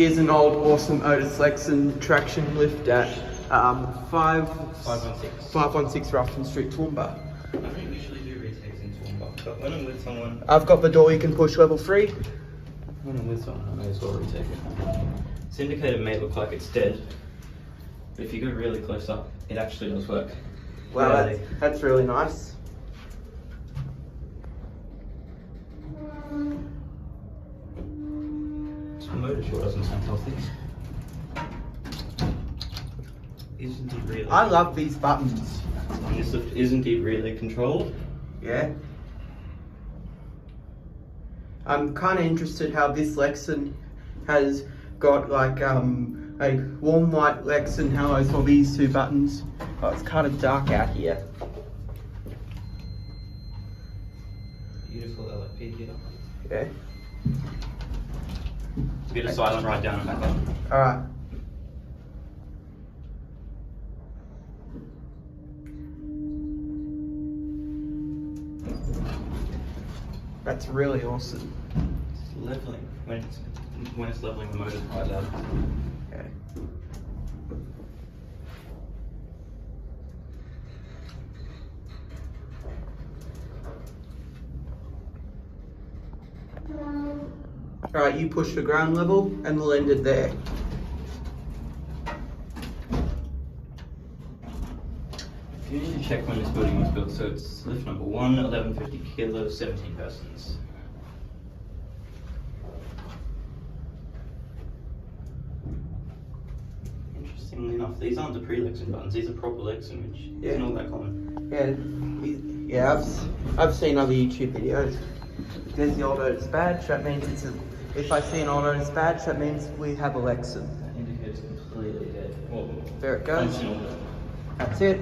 Here's an old awesome Otis Lexan traction lift at 516 Ruthven Street, Toowoomba. I don't usually do retakes in Toowoomba, but when I'm with someone... I've got the door you can push level 3. When I'm with someone, I may as well retake it. This indicator may look like it's dead, but if you go really close up, it actually does work. Wow, that's really nice. The motor sure doesn't sound healthy. Is indeed really. I love these buttons. And this lift is indeed really controlled. Yeah. I'm kind of interested how this Lexan has got like a warm white Lexan halos for these two buttons. Oh, it's kind of dark out here. Beautiful LFP here. Yeah. A bit of silent right down and back up. Alright. That's really awesome. It's leveling. When it's leveling, the motor's quite loud. Okay. Alright, you push the ground level and we'll end it there. You need to check when this building was built. So it's lift number 1, 1150 kilos, 17 persons. Interestingly enough, these aren't the pre-Lexan buttons, these are proper Lexan, which isn't all that common. Yeah, I've seen other YouTube videos. There's the old Otis badge, that means it's a... If I see an old Otis badge, that means we have a Lexan. That indicates completely dead. Well, There it goes. functional. That's it.